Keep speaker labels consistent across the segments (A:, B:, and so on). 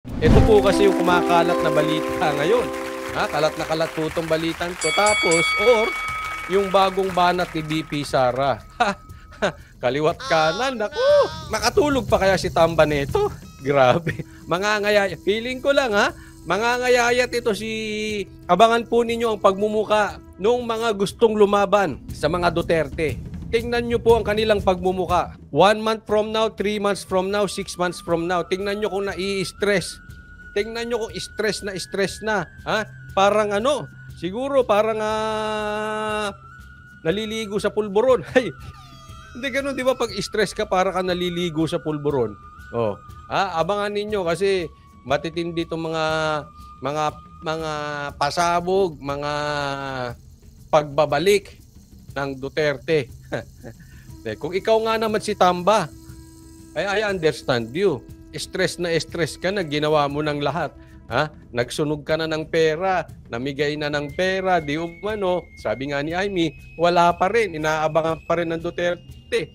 A: Ito po kasi yung kumakalat na balita ngayon. Kalat na kalat po itong balitan ko. Tapos, yung bagong banat ni BP Sara. Kaliwat kanan. Naku, makatulog pa kaya si Tamba nito? Grabe. Mangangayayat. Feeling ko lang mangangayayat ito si... Abangan po ninyo ang pagmumuka nung mga gustong lumaban sa mga Duterte. Tingnan nyo po ang kanilang pagmumuka. 1 month from now, 3 months from now, 6 months from now. Tingnan nyo kung nai-stress. Tingnan nyo kung stress na. Parang siguro parang naliligo sa pulburon. Ay, hindi ganun, di ba? Pag stress ka, para ka naliligo sa pulburon. Abangan ninyo kasi matitindi itong mga pasabog, mga pagbabalik ng Duterte. Kung ikaw nga naman si Tamba, I understand you. Stress ka na, ginawa mo ng lahat. Nagsunog ka na ng pera, namigay na ng pera, di umano, sabi nga ni Amy, wala pa rin, inaabangan pa rin ng Duterte.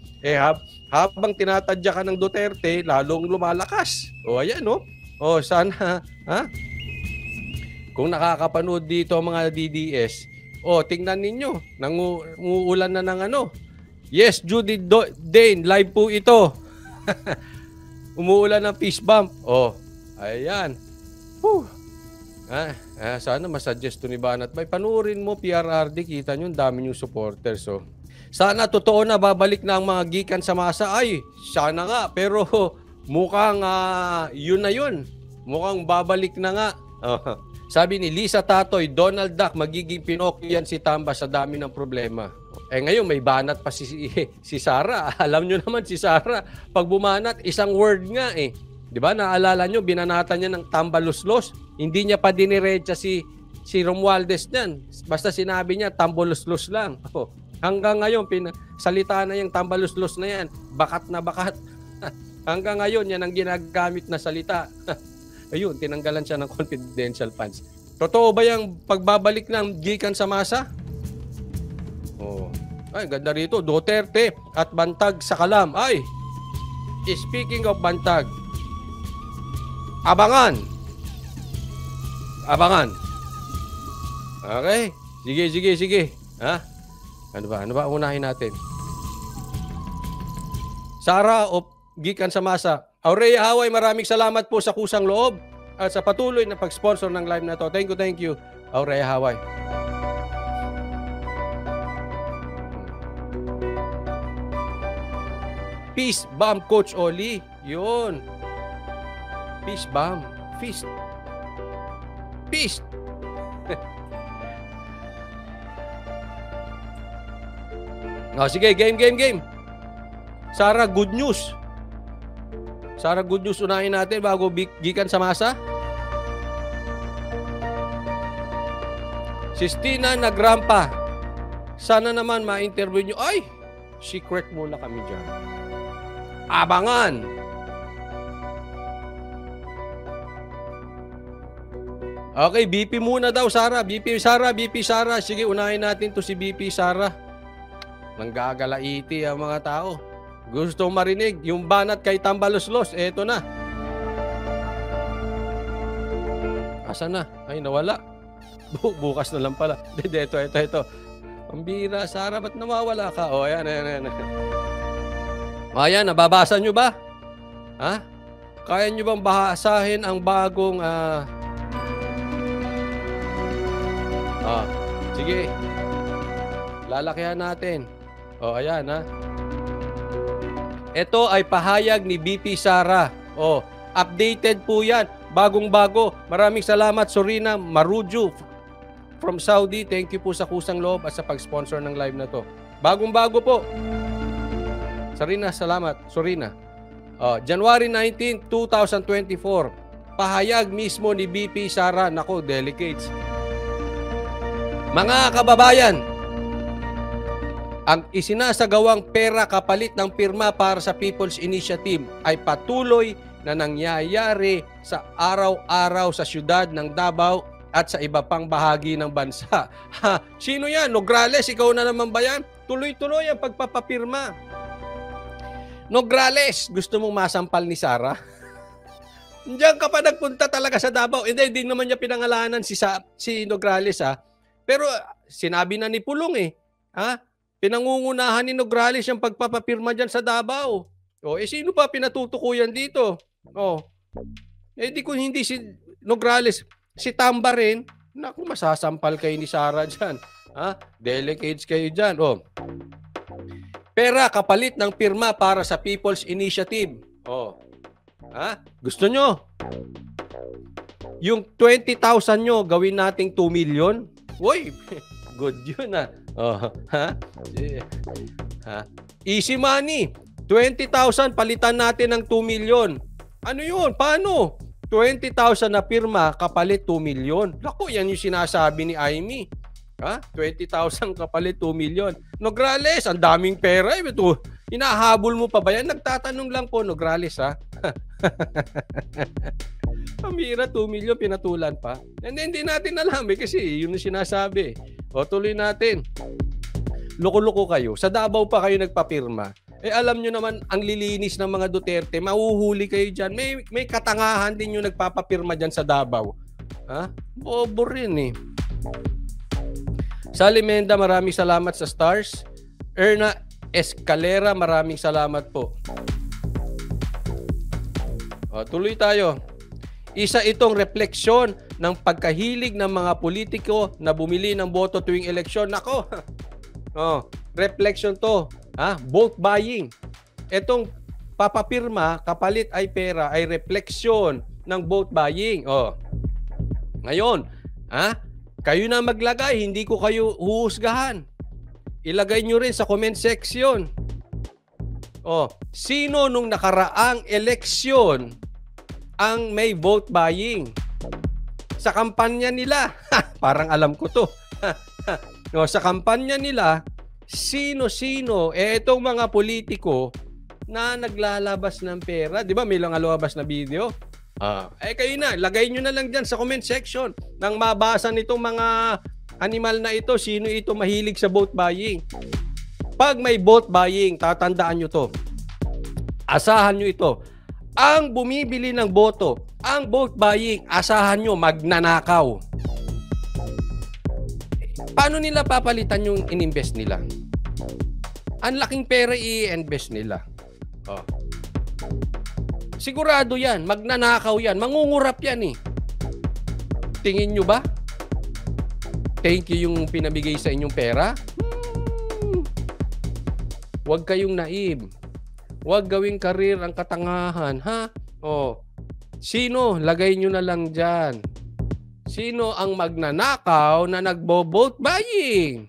A: Habang tinatadya ka ng Duterte, lalong lumalakas. Ayan, sana, kung nakakapanood dito mga DDS, tingnan ninyo, nanguulan na ng Yes, Judy Dane, live po ito. Umuulan ng fist bump. Ayan. Sana masuggest to ni Banat. Panuorin mo, PRRD, kita nyo, dami yung supporters. Sana totoo na babalik na ang mga gikan sa masa. Ay, sana nga. Pero mukhang yun na yun. Mukhang babalik na nga. Sabi ni Lisa Tatoy, Donald Duck, magiging Pinocchio yan si Tamba sa dami ng problema. Ngayon may banat pa si Sara. Alam nyo naman si Sara, pag bumanat, isang word nga Di ba? Naalala nyo, binanatan niya ng tambaluslos. Hindi niya pa diniretsa si Romualdez niyan. Basta sinabi niya, tambaluslos lang. Hanggang ngayon, salita na yung tambaluslos na yan. Bakat na bakat. Hanggang ngayon, yan ang ginagamit na salita. Ayun, tinanggalan siya ng confidential funds. Totoo ba yung pagbabalik ng gikan sa masa? Ay, ganda rito. Duterte at Bantag sa kalam. Ay, speaking of Bantag, abangan. Okay? Sige. Ano ba unahin natin? Sara o gikan sa masa. Aurea Haway, maraming salamat po sa kusang loob at sa patuloy na pag-sponsor ng live na to. Thank you. Aurea Haway. Peace bomb, Coach Oli. Yun. Peace bomb. Feast. Sige, game. Sara, good news. Unahin natin bago gikan sa masa. Sistina Nagrampa. Sana naman ma-interview nyo. Ay, secret muna kami dyan. Abangan. Okay, BP muna daw, Sara. BP Sara. Sige, unahin natin to si BP Sara. Nanggagalaiti ang mga tao. Gusto marinig yung banat kay Tambaluslos. Eto na. Asa na? Ay, nawala. Bukas na lang pala. Ito. Pambira, Sara, ba't nawawala ka? Ayan. Ayan, nababasa nyo ba? Kaya nyo bang basahin ang bagong... Sige. Lalakihan natin. Ayan, Ito ay pahayag ni BP Sara. Updated po yan. Bagong-bago. Maraming salamat, Sorina Maruju from Saudi. Thank you po sa kusang loob at sa pag-sponsor ng live na to. Bagong-bago po. Sorina, salamat. Sorina. January 19, 2024. Pahayag mismo ni BP Sara. Nako, delicates. Mga kababayan, ang isinasagawang pera kapalit ng pirma para sa People's Initiative ay patuloy na nangyayari sa araw-araw sa siyudad ng Davao at sa iba pang bahagi ng bansa. Sino yan? Nograles, ikaw na naman ba yan? Tuloy-tuloy ang pagpapapirma. Nograles, gusto mong masampal ni Sara? Diyan ka pa nagpunta talaga sa Davao. Hindi naman niya pinangalanan si Nograles, ha. Pero sinabi na ni Pulong, eh. Ha? Pinangungunahan ni Nograles yung pagpapapirma diyan sa Davao. O, sino pa pinatutukuyan dito? O, di kung hindi si Nograles, si Tamba rin, naku, masasampal kayo ni Sara diyan. Ha? Delegates kayo diyan. O, pera kapalit ng pirma para sa People's Initiative. O, ha? Gusto nyo? Yung 20,000 nyo, gawin nating 2 million? Uy, good yun, ha? Oh, ha? Ha? Easy money. 20,000, palitan natin ng 2 million. Ano yun? Paano? 20,000 na pirma, kapalit 2 million. Naku, yan yung sinasabi ni Aimee. Ha? 20,000 kapalit 2 million. Nograles, ang daming pera. Ito, hinahabol mo pa ba yan? Nagtatanong lang po, Nograles, ha? Pamira, 2 million, pinatulan pa. Hindi natin alam, kasi yun yung sinasabi. O, tuloy natin. Loko-loko kayo. Sa Davao pa kayo nagpapirma. Alam nyo naman, ang lilinis ng mga Duterte, mahuhuli kayo dyan. May katangahan din yung nagpapapirma dyan sa Davao. Ha? Bobo rin, eh. Sally Menda, maraming salamat sa stars. Erna Escalera, maraming salamat po. O, tuloy tayo. Isa itong refleksyon ng pagkahilig ng mga politiko na bumili ng boto tuwing eleksyon. Nako, reflection to. Vote buying. Itong papapirma, kapalit ay pera, ay refleksyon ng vote buying. Ngayon, kayo na maglagay, hindi ko kayo huhusgahan. Ilagay nyo rin sa comment section. Sino nung nakaraang eleksyon ang may vote buying? Sa kampanya nila, parang alam ko to. Sa kampanya nila, sino-sino, itong mga politiko na naglalabas ng pera. Di ba may lang lumabas na video? Kayo na, lagay nyo na lang dyan sa comment section nang mabasa nitong mga animal na ito, sino ito mahilig sa vote buying. Pag may vote buying, tatandaan nyo to. Asahan nyo ito. Ang bumibili ng boto, ang vote buying, asahan nyo, magnanakaw. Paano nila papalitan yung ininvest nila? Ang laking pera i-invest nila. Sigurado yan, magnanakaw yan, mangungurap yan eh. Tingin nyo ba? Thank you yung pinabigay sa inyong pera? Huwag kayong naib. Huwag gawing karir ang katangahan, ha? Sino? Lagay nyo na lang dyan. Sino ang magnanakaw na nagbo-vote buying?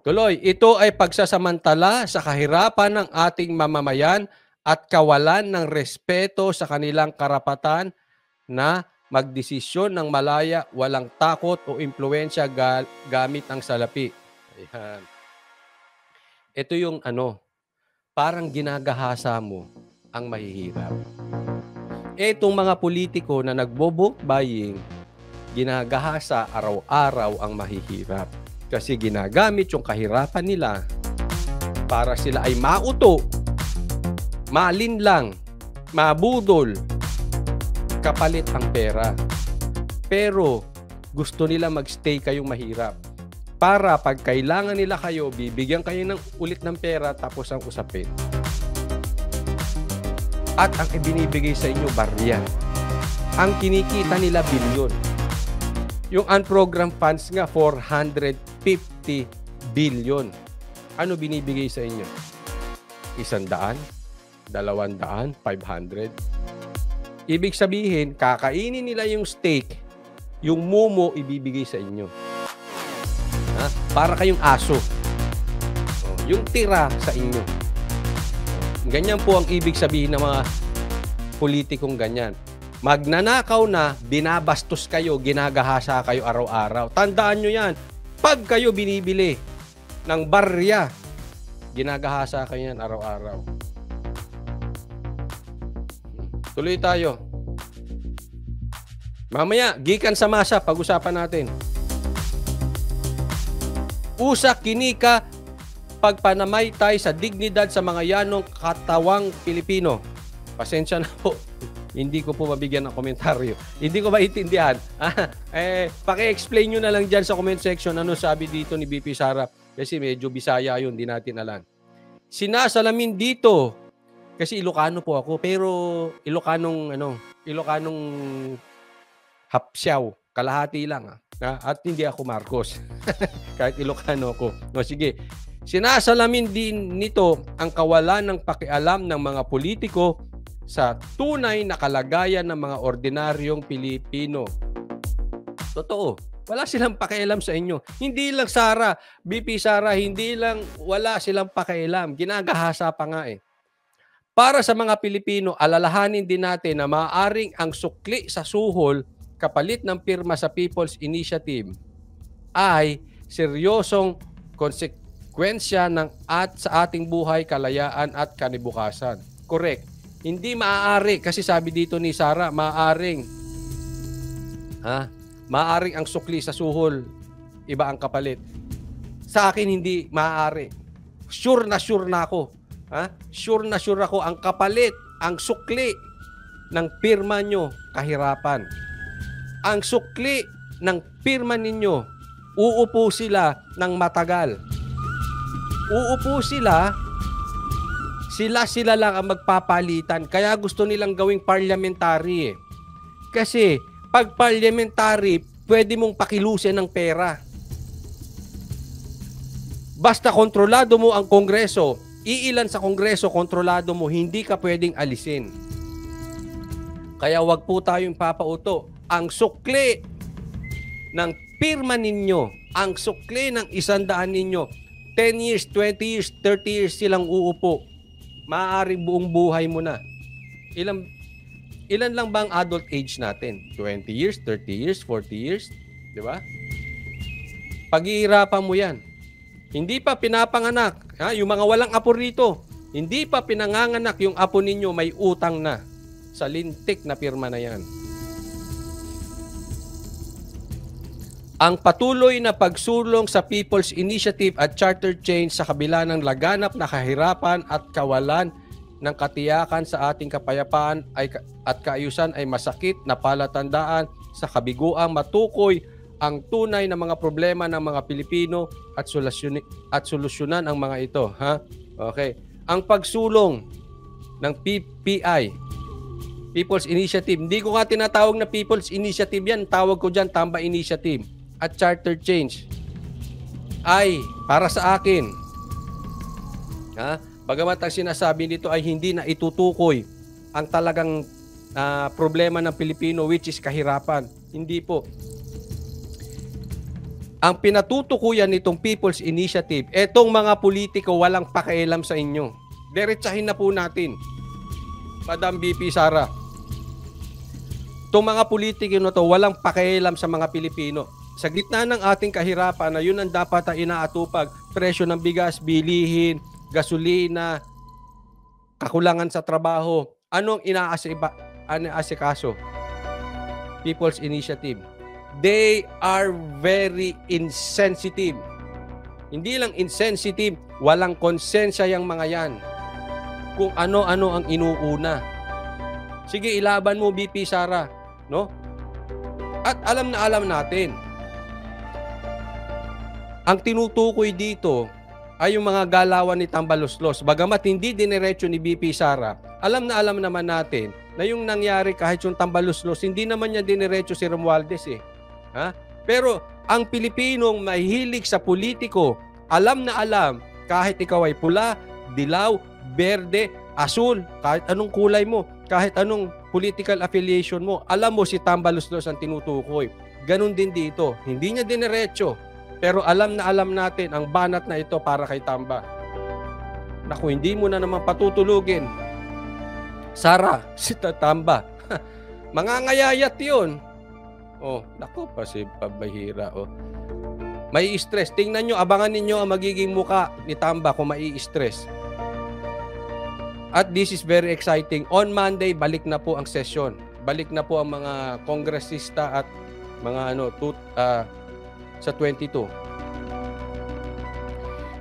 A: Tuloy, ito ay pagsasamantala sa kahirapan ng ating mamamayan at kawalan ng respeto sa kanilang karapatan na magdesisyon ng malaya, walang takot o impluwensya gamit ang salapi. Ayan. Ito yung parang ginagahasa mo ang mahihirap. Itong mga politiko na nagbo-vote buying, ginagahasa araw-araw ang mahihirap. Kasi ginagamit yung kahirapan nila para sila ay mauto, malinlang, mabudol, kapalit ang pera. Pero gusto nila magstay kayong mahirap. Para pag kailangan nila kayo, bibigyan kayo ng ulit ng pera tapos ang usapin. At ang ibinibigay sa inyo, barya. Ang kinikita nila, bilyon. Yung unprogrammed funds nga, 450 billion. Ano binibigay sa inyo? 100, 200, 500. Ibig sabihin, kakainin nila yung steak, yung mumo ibibigay sa inyo. Para kayong aso. Yung tira sa inyo. Ganyan po ang ibig sabihin ng mga politikong ganyan. Magnanakaw na, binabastos kayo, ginagahasa kayo araw-araw. Tandaan nyo yan. Pag kayo binibili ng barya, ginagahasa kayo yan araw-araw. Tuloy tayo. Mamaya, gikan sa masa, pag-usapan natin. Usa kinika pagpanamaytay sa dignidad sa mga yanong katawang Pilipino. Pasensya na po. Hindi ko po mabigyan ng komentaryo. Hindi ko maintindihan. Paki-explain nyo na lang dyan sa comment section ano sabi dito ni BP Sara. Kasi medyo Bisaya yun, di natin alam. Sinasalamin dito. Kasi Ilocano po ako. Pero Ilocanong hapsyaw. Kalahati lang. At hindi ako Marcos. Kahit Ilocano ako. No, sige. Sinasalamin din nito ang kawalan ng pakialam ng mga politiko sa tunay na kalagayan ng mga ordinaryong Pilipino. Totoo. Wala silang pakialam sa inyo. Hindi lang Sara, BP Sara, hindi lang wala silang pakialam. Ginagahasa pa nga eh. Para sa mga Pilipino, alalahanin din natin na maaaring ang sukli sa suhol kapalit ng pirma sa People's Initiative ay seryosong konsekwensya sa ating buhay, kalayaan at kanibukasan. Correct. Hindi maaari kasi sabi dito ni Sara, maaaring ang sukli sa suhol, iba ang kapalit. Sa akin hindi maaari. Sure na ako. Sure na ako ang kapalit, ang sukli ng pirma nyo, kahirapan. Ang sukli ng pirma ninyo, uupo sila ng matagal. Uupo sila lang ang magpapalitan. Kaya gusto nilang gawing parliamentary eh. Kasi pag parliamentary, pwede mong pakilusin ng pera. Basta kontrolado mo ang Kongreso, iilan sa Kongreso kontrolado mo, hindi ka pwedeng alisin. Kaya wag po tayong papauto. Ang sukli ng pirma ninyo, ang sukli ng 100 ninyo, 10 years, 20 years, 30 years silang uupo. Maaaring buong buhay mo na. Ilan lang ba ang adult age natin? 20 years, 30 years, 40 years? Di ba? Paghihirapan mo yan. Hindi pa pinapanganak. Yung mga walang apo rito, hindi pa pinanganganak yung apo ninyo, may utang na. Sa lintik na pirma na yan. Ang patuloy na pagsulong sa People's Initiative at Charter Change sa kabila ng laganap na kahirapan at kawalan ng katiyakan sa ating kapayapaan at kaayusan ay masakit na palatandaan sa kabiguang matukoy ang tunay na mga problema ng mga Pilipino at solusyonan ang mga ito. Okay. Ang pagsulong ng PPI, People's Initiative, hindi ko nga tinatawag na People's Initiative yan, tawag ko dyan Tamba Initiative. At Charter Change ay para sa akin, bagamat ang sinasabi nito ay hindi na itutukoy ang talagang problema ng Pilipino, which is kahirapan. Hindi po. Ang pinatutukuyan nitong People's Initiative, etong mga politiko walang pakialam sa inyo. Diretsahin na po natin, Madam BP Sara. Itong mga politiko na to walang pakialam sa mga Pilipino. Sa gitna ng ating kahirapan na yun ang dapat na inaatupag, presyo ng bigas, bilihin, gasolina, kakulangan sa trabaho, anong inaasikaso? People's Initiative. They are very insensitive. Hindi lang insensitive, walang konsensya yung mga yan. Kung ano-ano ang inuuna. Sige, ilaban mo BP Sara, no? At alam natin, ang tinutukoy dito ay yung mga galawan ni Tambaloslos. Bagamat hindi diniretso ni BP Sara, alam naman natin na yung nangyari kahit yung Tambaloslos, hindi naman niya diniretso si Romualdez eh. Pero ang Pilipinong mahilig sa politiko, alam kahit ikaw ay pula, dilaw, berde, asul, kahit anong kulay mo, kahit anong political affiliation mo, alam mo si Tambaloslos ang tinutukoy. Ganon din dito. Hindi niya diniretso. Pero alam natin ang banat na ito para kay Tamba. Naku, hindi mo na naman patutulugin. Sara, si Tamba. Mangangayayat yun. Naku, si pabahira. May stress. Tingnan nyo, abangan ninyo ang magiging muka ni Tamba kung mai-stress. At this is very exciting. On Monday, balik na po ang session. Balik na po ang mga kongresista at mga sa 22.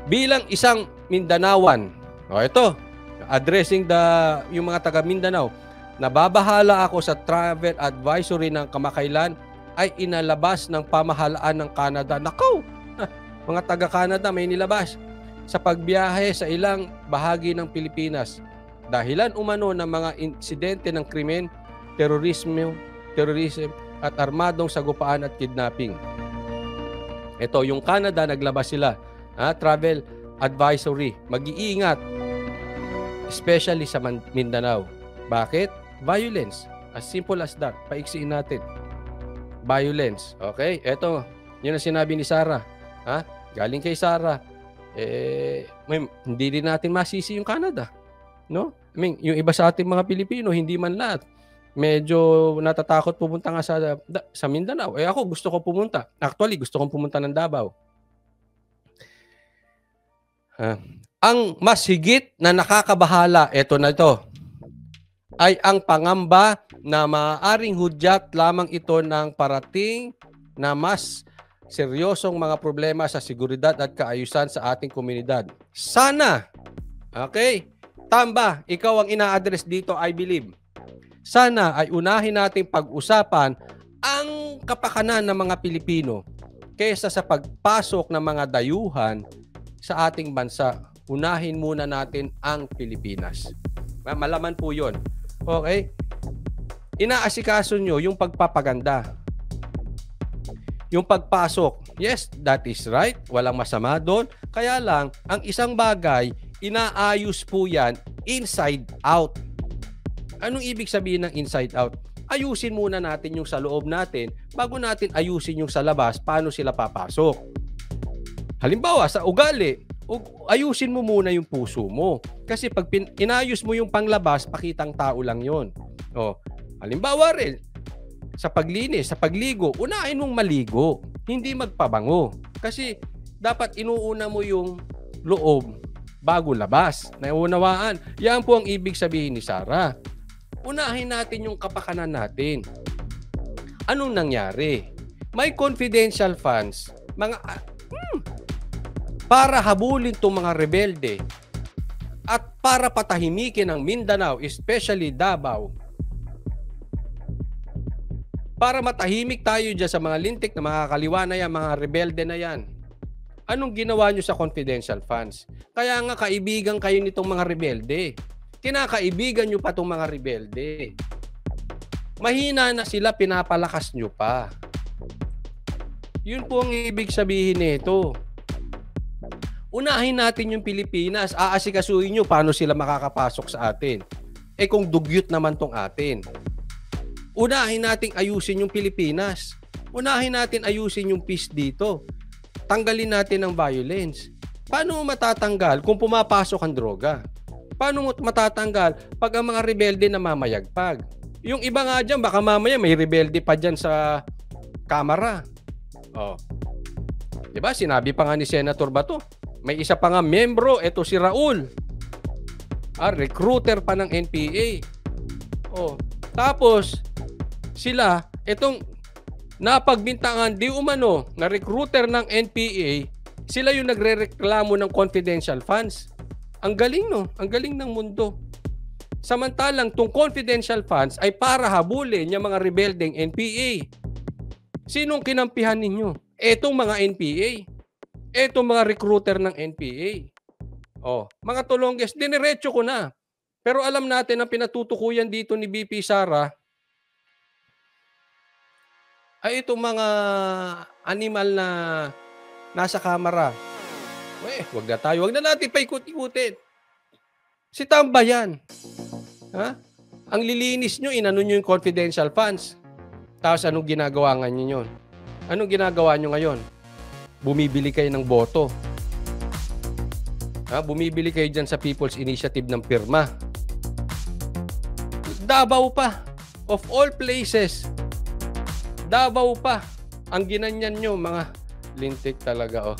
A: bilang isang Mindanaoan, ito, addressing yung mga taga Mindanao, nababahala ako sa travel advisory ng kamakailan ay inalabas ng pamahalaan ng Canada. Nakaw! Mga taga-Canada may nilabas sa pagbiyahe sa ilang bahagi ng Pilipinas. Dahilan umano ng mga insidente ng krimen, terorismo at armadong sagupaan at kidnapping. Ito, yung Canada, naglabas sila. Travel advisory. Mag-iingat. Especially sa Mindanao. Bakit? Violence. As simple as that. Paiksiin natin. Violence. Okay? Ito, yun ang sinabi ni Sarah. Galing kay Sarah. Hindi din natin masisi yung Canada. No? I mean, yung iba sa ating mga Pilipino, hindi man lahat. Medyo natatakot pumunta nga sa Mindanao. Ako gusto ko pumunta. Actually, gusto kong pumunta ng Davao. Ang mas higit na nakakabahala, ito na ito, ay ang pangamba na maaaring hudyat lamang ito ng parating na mas seryosong mga problema sa seguridad at kaayusan sa ating komunidad. Sana, okay, Tamba, ikaw ang ina-address dito, I believe. Sana ay unahin nating pag-usapan ang kapakanan ng mga Pilipino kaysa sa pagpasok ng mga dayuhan sa ating bansa. Unahin muna natin ang Pilipinas. Malaman po yun. Okay? Inaasikaso nyo yung pagpapaganda. Yung pagpasok. Yes, that is right. Walang masama doon. Kaya lang, ang isang bagay, inaayos po yan inside out. Anong ibig sabihin ng inside out? Ayusin muna natin yung sa loob natin bago natin ayusin yung sa labas, paano sila papasok. Halimbawa, sa ugali, ayusin mo muna yung puso mo. Kasi pag inayos mo yung panglabas, pakitang tao lang yon. Halimbawa rin, sa paglinis, sa pagligo, unahin mong maligo, hindi magpabango. Kasi dapat inuuna mo yung loob bago labas. Naunawaan. Yan po ang ibig sabihin ni Sarah. Unahin natin yung kapakanan natin. Anong nangyari? May confidential funds, para habulin itong mga rebelde at para patahimikin ang Mindanao, especially Davao. Para matahimik tayo dyan sa mga lintik na mga kaliwa na yan, mga rebelde na yan. Anong ginawa nyo sa confidential funds? Kaya nga kaibigan kayo nitong mga rebelde. Kinakaibigan nyo pa itong mga rebelde. Mahina na sila, pinapalakas nyo pa. Yun po ang ibig sabihin nito. Unahin natin yung Pilipinas, aasikasuhin nyo paano sila makakapasok sa atin. Kung dugyot naman tong atin. Unahin natin ayusin yung Pilipinas. Unahin natin ayusin yung peace dito. Tanggalin natin ang violence. Paano matatanggal kung pumapasok ang droga? Paano matatanggal pag ang mga rebelde na mamayagpag? Yung iba nga dyan, baka mamaya may rebelde pa dyan sa kamara. Diba? Sinabi pa nga ni Senator Bato, may isa pa nga membro, ito si Raul. Recruiter pa ng NPA. Tapos, sila, itong napagbintangan di umano na recruiter ng NPA, sila yung nagrereklamo ng confidential funds. Ang galing, no? Ang galing ng mundo. Samantalang tong confidential funds ay para habulin yung mga rebeldeng NPA. Sinong kinampihan ninyo? Etong mga NPA. Etong mga recruiter ng NPA. Mga tulongges, diniretso ko na. Pero alam natin ang pinatutukuyan dito ni BP Sara ay itong mga animal na nasa kamera. Wag na tayo. Wag na natin paikot-ikutin. Si Tamba yan. Ang lilinis nyo, inano nyo yung confidential funds. Tapos anong ginagawa nga nyo yun? Anong ginagawa nyo ngayon? Bumibili kayo ng boto. Bumibili kayo dyan sa People's Initiative ng pirma. Davao pa. Of all places. Davao pa. Ang ginanyan nyo, mga lintik talaga.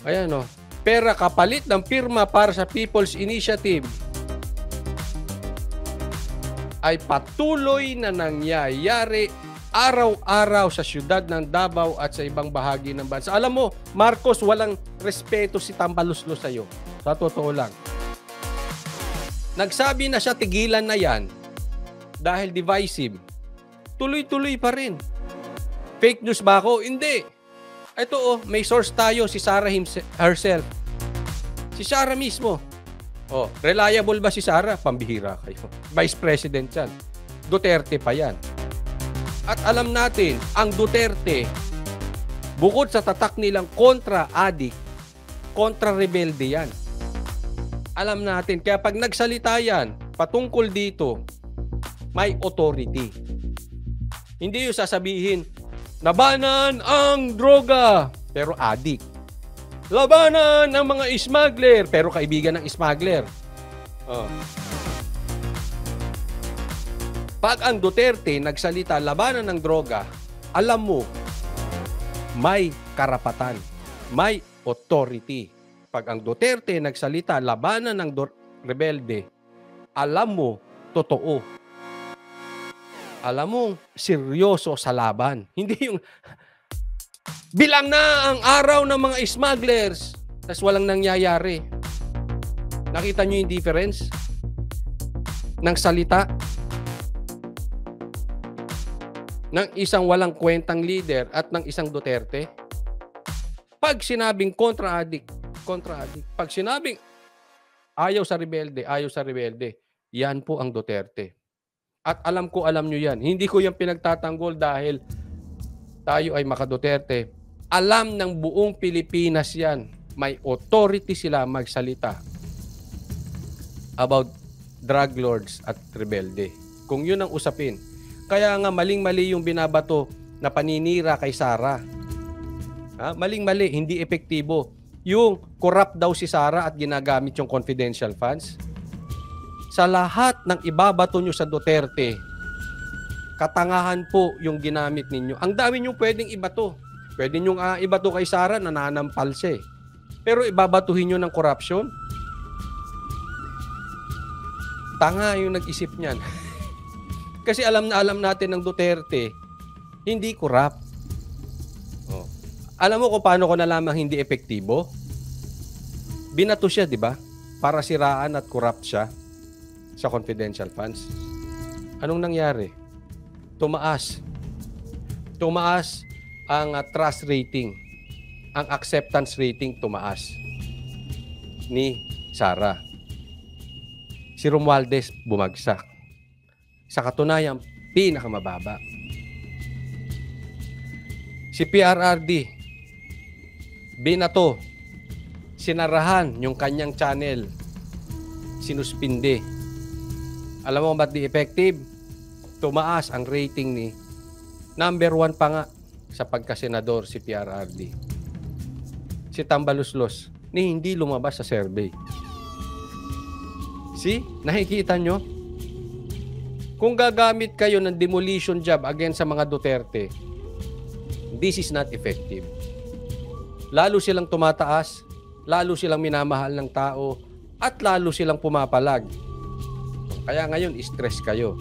A: Ayan pera kapalit ng pirma para sa People's Initiative ay patuloy na nangyayari araw-araw sa siyudad ng Davao at sa ibang bahagi ng bansa. Alam mo, Marcos, walang respeto si Tambaluslos sa'yo. Sa totoo lang. Nagsabi na siya, tigilan na yan dahil divisive. Tuloy-tuloy pa rin. Fake news ba ako? Hindi. Ito may source tayo, si Sara herself. Si Sara mismo. Reliable ba si Sara? Pambihira kayo. Vice President yan. Duterte pa yan. At alam natin, ang Duterte, bukod sa tatak nilang kontra-addict, kontra-rebelde yan. Alam natin, kaya pag nagsalita yan, patungkol dito, may authority. Hindi yung sasabihin, labanan ang droga, pero addict. Labanan ang mga smuggler, pero kaibigan ng smuggler. Pag ang Duterte nagsalita labanan ng droga, alam mo, may karapatan, may authority. Pag ang Duterte nagsalita labanan ng rebelde, alam mo, totoo. Alam mo, seryoso sa laban. Hindi yung bilang na ang araw ng mga smugglers, tas walang nangyayari. Nakita nyo yung difference ng salita ng isang walang kwentang leader at ng isang Duterte? Pag sinabing kontra-addict. Pag sinabing ayaw sa rebelde, yan po ang Duterte. At alam nyo yan. Hindi ko yan pinagtatanggol dahil tayo ay maka-Duterte. Alam ng buong Pilipinas yan. May authority sila magsalita about drug lords at rebelde. Kung yun ang usapin. Kaya nga maling-mali yung binabato na paninira kay Sara. Maling-mali, hindi epektibo. Yung corrupt daw si Sara at ginagamit yung confidential funds. Sa lahat ng ibabato nyo sa Duterte, katangahan po yung ginamit ninyo. Ang dami nyo pwedeng ibato. Pwede nyo ibato kay Sara, nananampal siya. Pero ibabatuhin nyo ng corruption? Tanga yung nag-isip niyan. Kasi alam natin ng Duterte, hindi corrupt. Alam mo kung paano ko nalamang hindi epektibo? Binato siya, di ba? Para siraan at corrupt siya sa confidential funds. Anong nangyari? Tumaas ang trust rating. Ang acceptance rating tumaas ni Sara. Si Romualdez bumagsak. Sa katunayan, pinakamababa. Si PRRD, binato, sinarahan yung kanyang channel, sinuspinde. Alam mo ba't di effective? Tumaas ang rating ni number 1 pa nga sa pagkasenador si PRRD. Si Tambaluslos, hindi lumabas sa survey. See? Nakikita nyo? Kung gagamit kayo ng demolition job against sa mga Duterte, this is not effective. Lalo silang tumataas, lalo silang minamahal ng tao, at lalo silang pumapalag. Kaya ngayon, stress kayo.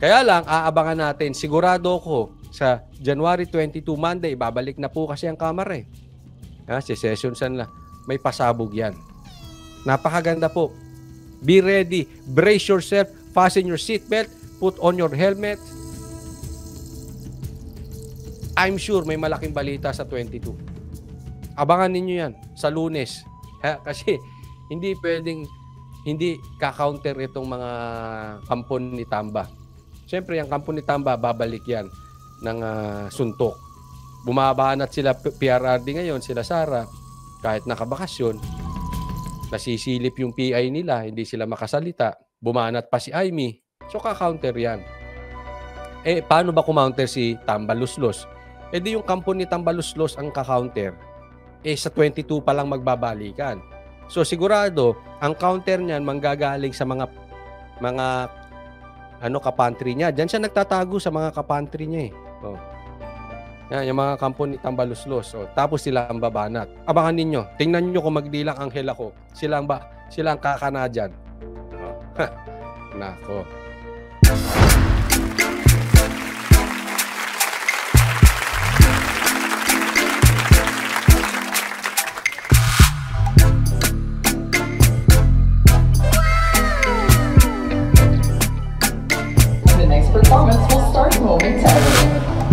A: Kaya lang, aabangan natin, sigurado ko, sa January 22, Monday, babalik na po kasi ang Kamara eh. Si session san lang, may pasabog yan. Napakaganda po. Be ready, brace yourself, fasten your seatbelt, put on your helmet. I'm sure may malaking balita sa 22. Abangan ninyo yan sa Lunes. Kasi hindi pwedeng hindi ka-counter itong mga kampon ni Tamba. Siyempre, yung kampon ni Tamba, babalik yan ng suntok. Bumabanat sila PRRD ngayon, sila Sara, kahit nakabakasyon, nasisilip yung PI nila, hindi sila makasalita, bumanat pa si Aimee. So, ka-counter yan. Paano ba kumounter si Tambaluslos? Di yung kampon ni Tambaluslos ang ka-counter. Sa 22 pa lang magbabalikan. So, sigurado, ang counter niyan manggagaling sa mga kapantry niya. Diyan siya nagtatago sa mga kapantry niya eh. Yan, yung mga kampon ni Tambaluslos. Tapos sila ang babanat. Abangan ninyo. Tingnan nyo kung magdilang anghel ako. Sila ang kakana dyan. Nako.
B: performance will start momentarily.